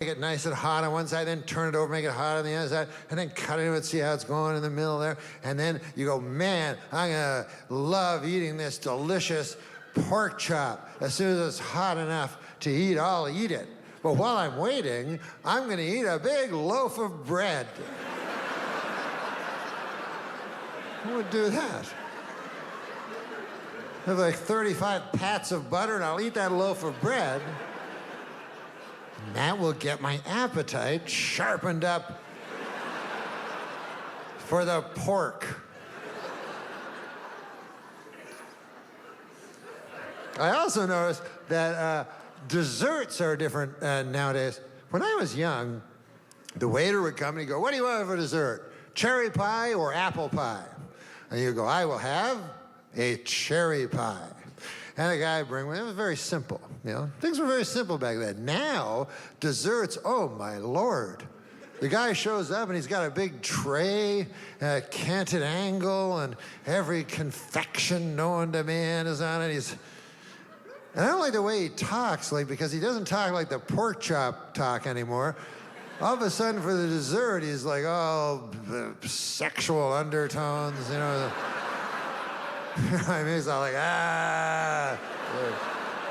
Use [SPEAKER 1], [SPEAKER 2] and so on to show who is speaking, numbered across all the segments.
[SPEAKER 1] it nice and hot on one side, then turn it over, make it hot on the other side, and then cut into it, see how it's going in the middle there. And then you go, man, I'm gonna love eating this delicious pork chop. As soon as it's hot enough to eat, I'll eat it. But while I'm waiting, I'm gonna eat a big loaf of bread. Who would do that? I have like 35 pats of butter, and I'll eat that loaf of bread. And that will get my appetite sharpened up for the pork. I also noticed that desserts are different nowadays. When I was young, the waiter would come and he'd go, "What do you want for dessert? Cherry pie or apple pie?" And you go, "I will have a cherry pie." And the guy would bring one. It was very simple, you know. Things were very simple back then. Now, desserts, oh my Lord. The guy shows up and he's got a big tray, a canted angle, and every confection known to man is on it. And I don't like the way he talks, like, because he doesn't talk like the pork chop talk anymore. All of a sudden, for the dessert, he's like, oh, sexual undertones, you know. I mean, he's all like, ah.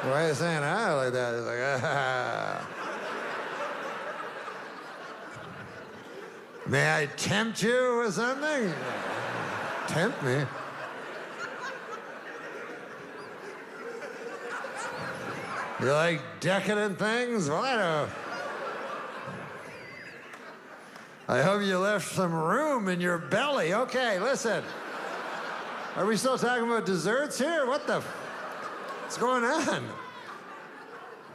[SPEAKER 1] Why are you saying ah like that? He's like, ah. May I tempt you or something? Tempt me? You like decadent things? Well, I don't. I hope you left some room in your belly. Okay, listen. Are we still talking about desserts here? What's going on?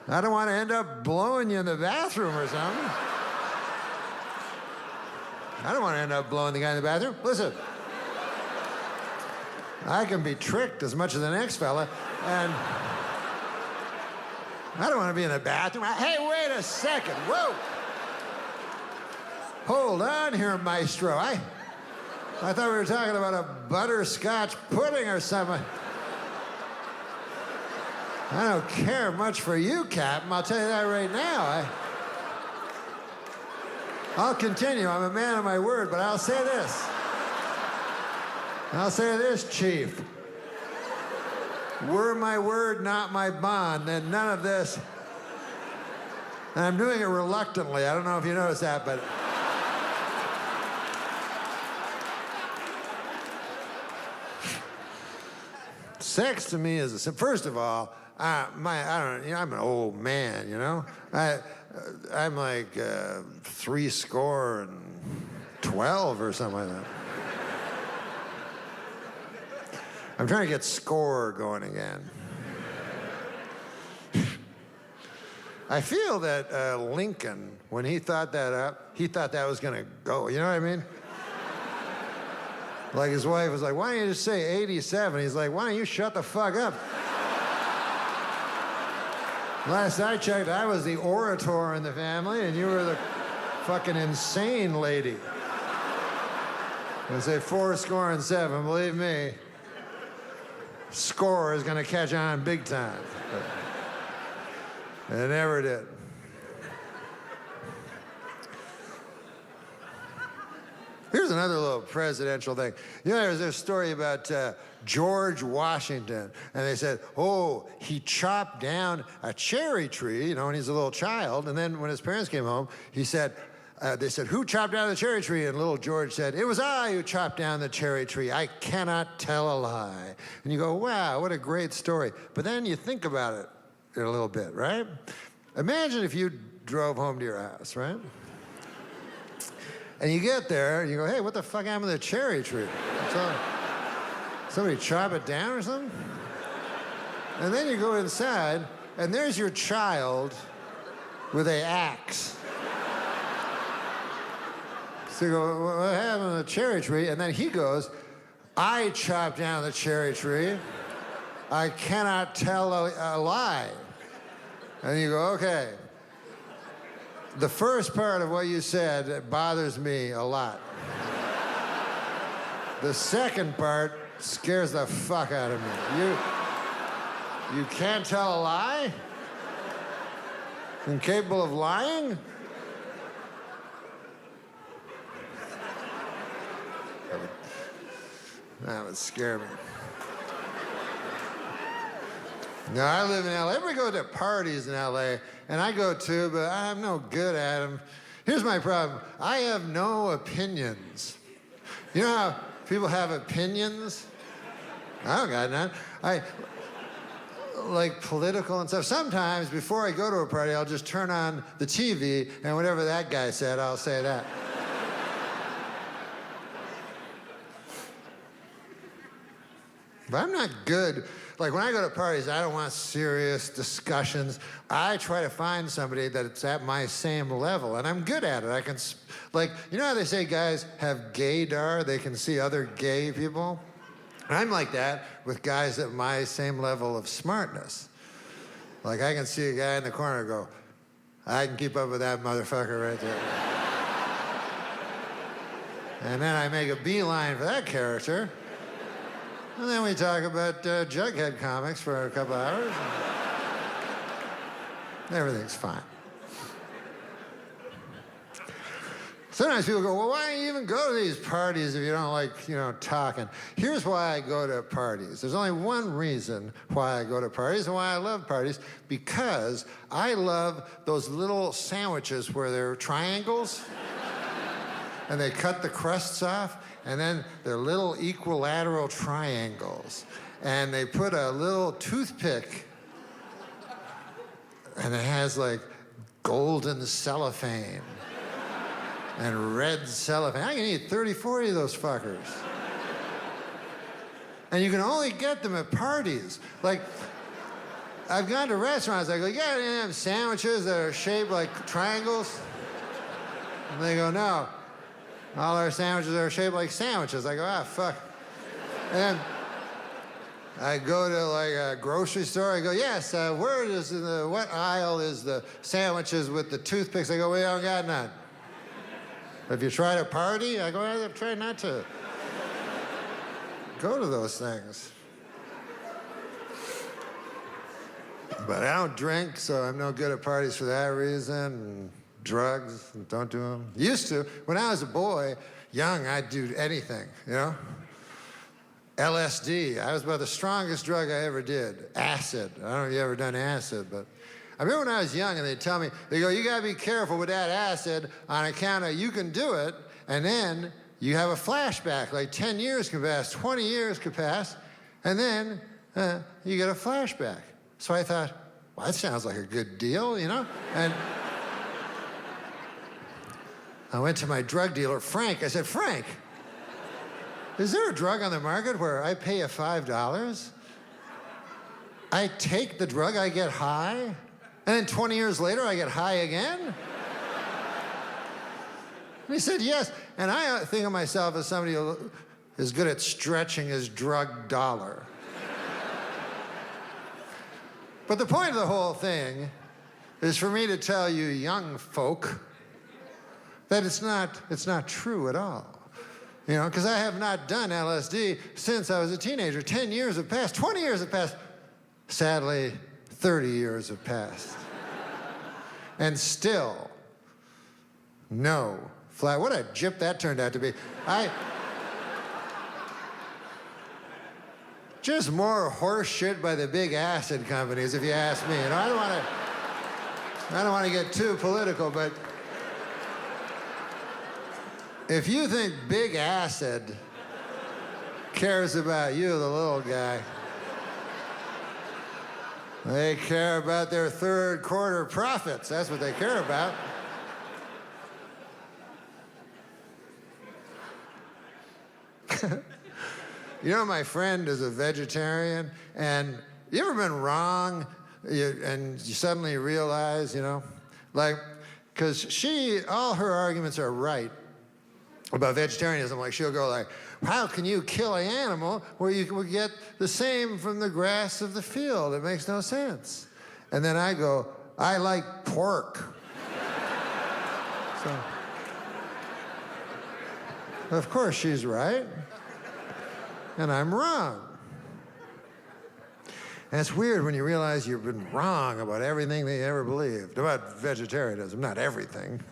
[SPEAKER 1] I don't want to end up blowing you in the bathroom or something. I don't want to end up blowing the guy in the bathroom. Listen. I can be tricked as much as the next fella, and I don't want to be in the bathroom. Hey, wait a second. Whoa. Hold on here, maestro. I thought we were talking about a butterscotch pudding or something. I don't care much for you, Captain. I'll tell you that right now. I'll continue. I'm a man of my word, but I'll say this. I'll say this, Chief. Were my word, not my bond, then none of this. And I'm doing it reluctantly. I don't know if you noticed that, but sex to me is first of all, I'm an old man, you know. I'm like 12 or something like that. I'm trying to get score going again. I feel that Lincoln, when he thought that up, he thought that was gonna go. You know what I mean? Like his wife was like, "Why don't you just say 87?" He's like, "Why don't you shut the fuck up?" Last I checked, I was the orator in the family, and you were the fucking insane lady. I say 4-7, believe me. Score is gonna catch on big time. But it never did. Here's another little presidential thing. You know, there's this story about George Washington, and they said, oh, he chopped down a cherry tree, you know, when he's a little child, and then when his parents came home, he said, they said, who chopped down the cherry tree? And little George said, it was I who chopped down the cherry tree. I cannot tell a lie. And you go, wow, what a great story. But then you think about it a little bit, right? Imagine if you drove home to your house, right? And you get there, and you go, hey, what the fuck happened to the cherry tree? Somebody chop it down or something? And then you go inside, and there's your child with an axe. So you go, what happened to the cherry tree? And then he goes, I chopped down the cherry tree. I cannot tell a lie. And you go, okay. The first part of what you said bothers me a lot. The second part scares the fuck out of me. You can't tell a lie? Incapable of lying? That would scare me. No, I live in LA. Everybody go to parties in LA, and I go too, but I'm no good at them. Here's my problem. I have no opinions. You know how people have opinions? I don't got none. I like political and stuff. Sometimes before I go to a party, I'll just turn on the TV, and whatever that guy said, I'll say that. But I'm not good. Like when I go to parties, I don't want serious discussions. I try to find somebody that's at my same level, and I'm good at it. I can, like, you know how they say guys have gaydar? They can see other gay people? I'm like that with guys at my same level of smartness. Like I can see a guy in the corner and go, I can keep up with that motherfucker right there. And then I make a beeline for that character. And then we talk about Jughead comics for a couple hours. And everything's fine. Sometimes people go, well, why don't you even go to these parties if you don't like, talking? Here's why I go to parties. There's only one reason why I go to parties and why I love parties, because I love those little sandwiches where they're triangles and they cut the crusts off, and then they're little equilateral triangles, and they put a little toothpick, and it has like golden cellophane and red cellophane. I can eat 30, 40 of those fuckers. And you can only get them at parties. Like, I've gone to restaurants, I go, yeah, they have sandwiches that are shaped like triangles. And they go, no. All our sandwiches are shaped like sandwiches. I go, fuck. And I go to like a grocery store. I go, yes, what aisle is the sandwiches with the toothpicks? I go, we don't got none. Have you tried a party? I go, I try not to go to those things. But I don't drink, so I'm no good at parties for that reason. And drugs, don't do them. Used to. When I was a boy, young, I'd do anything, LSD. I was about the strongest drug I ever did. Acid. I don't know if you ever done acid, but I remember when I was young and they'd tell me, they go, you gotta be careful with that acid on account of you can do it, and then you have a flashback, like 10 years can pass, 20 years could pass, and then you get a flashback. So I thought, well, that sounds like a good deal, And I went to my drug dealer, Frank. I said, Frank, is there a drug on the market where I pay you $5? I take the drug, I get high, and then 20 years later, I get high again? And he said, yes. And I think of myself as somebody who is good at stretching his drug dollar. But the point of the whole thing is for me to tell you young folk that it's not true at all. Because I have not done LSD since I was a teenager. 10 years have passed, 20 years have passed. Sadly, 30 years have passed. And still, no flat. What a gyp that turned out to be. Just more horse shit by the big acid companies, if you ask me. I don't want to get too political, but if you think big acid cares about you, the little guy, they care about their third quarter profits. That's what they care about. My friend is a vegetarian, and you ever been wrong and you suddenly realize, because all her arguments are right about vegetarianism. Like, she'll go like, how can you kill an animal where you can get the same from the grass of the field? It makes no sense. And then I go, I like pork. So, of course she's right, and I'm wrong. And it's weird when you realize you've been wrong about everything they ever believed about vegetarianism, not everything.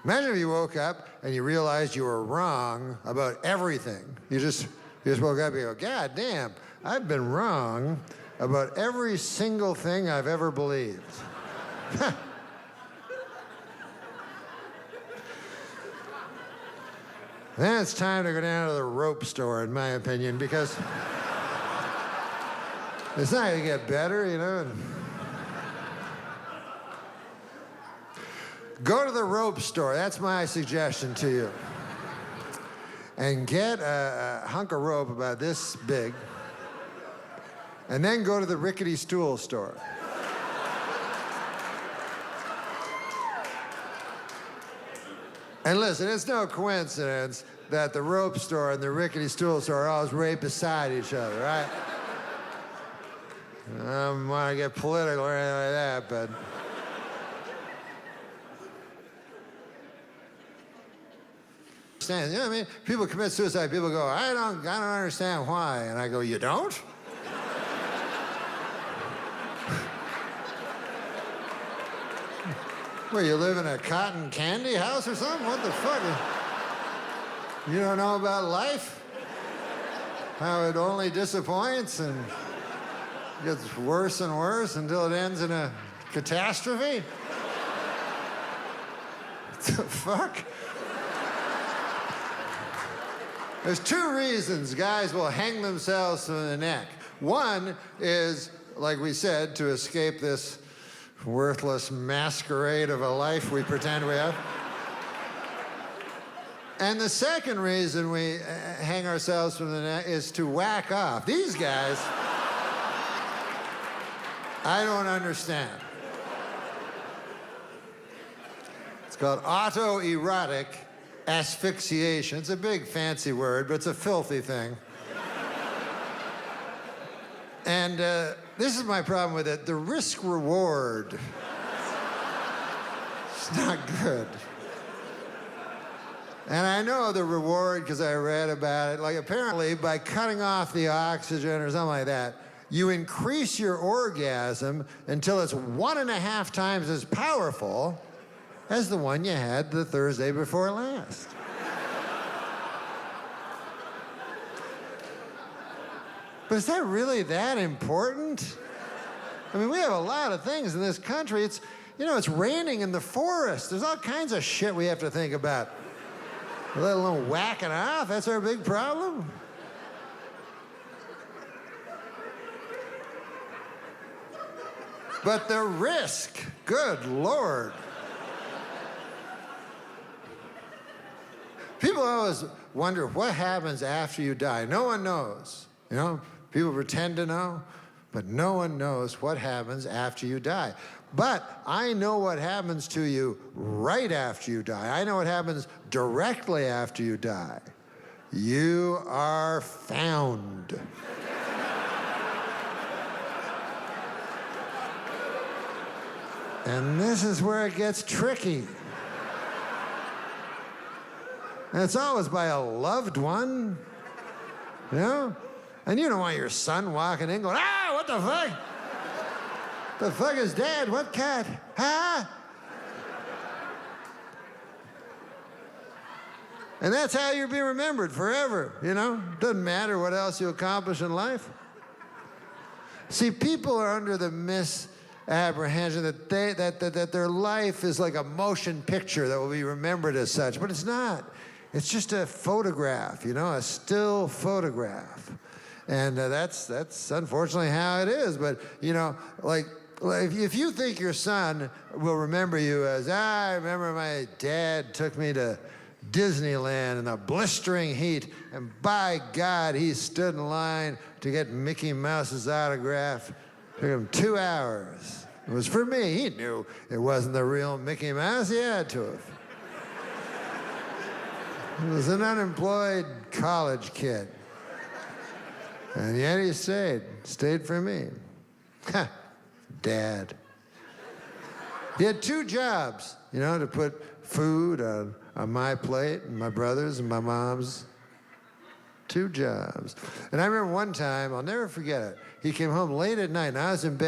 [SPEAKER 1] Imagine if you woke up and you realized you were wrong about everything. You just woke up and you go, God damn, I've been wrong about every single thing I've ever believed. Then it's time to go down to the rope store, in my opinion, because it's not going to get better, you know. Go to the rope store. That's my suggestion to you. And get a hunk of rope about this big. And then go to the rickety stool store. And listen, it's no coincidence that the rope store and the rickety stool store are always right beside each other, right? I don't want to get political or anything like that, but... You know what I mean? People commit suicide, people go, I don't understand why. And I go, you don't? Well, you live in a cotton candy house or something? What the fuck? You don't know about life? How it only disappoints and gets worse and worse until it ends in a catastrophe? What the fuck? There's two reasons guys will hang themselves from the neck. One is, like we said, to escape this worthless masquerade of a life we pretend we have. And the second reason we hang ourselves from the neck is to whack off. These guys, I don't understand. It's called autoerotic asphyxiation. It's a big fancy word, but it's a filthy thing. And this is my problem with it. The risk-reward, it's not good. And I know the reward because I read about it. Like, apparently, by cutting off the oxygen or something like that, you increase your orgasm until it's 1.5 times as powerful as the one you had the Thursday before last. But is that really that important? I mean, we have a lot of things in this country. It's, you know, it's raining in the forest. There's all kinds of shit we have to think about. Let alone whacking off, that's our big problem. But the risk, good Lord. People always wonder what happens after you die. No one knows, you know? People pretend to know, but no one knows what happens after you die. But I know what happens to you right after you die. I know what happens directly after you die. You are found. And this is where it gets tricky. And it's always by a loved one, you know? And you don't want your son walking in going, ah, what the fuck? The fuck is Dad? What cat? Huh? And that's how you'll be remembered forever, you know? Doesn't matter what else you accomplish in life. See, people are under the misapprehension that their life is like a motion picture that will be remembered as such, but it's not. It's just a photograph, you know, a still photograph. And that's unfortunately how it is. But, you know, like if you think your son will remember you as, I remember my dad took me to Disneyland in the blistering heat, and by God, he stood in line to get Mickey Mouse's autograph. It took him 2 hours. It was for me. He knew it wasn't the real Mickey Mouse. He had to have. He was an unemployed college kid. And yet he stayed for me. Ha, Dad. He had 2 jobs, you know, to put food on my plate and my brother's and my mom's. 2 jobs. And I remember one time, I'll never forget it, he came home late at night and I was in bed.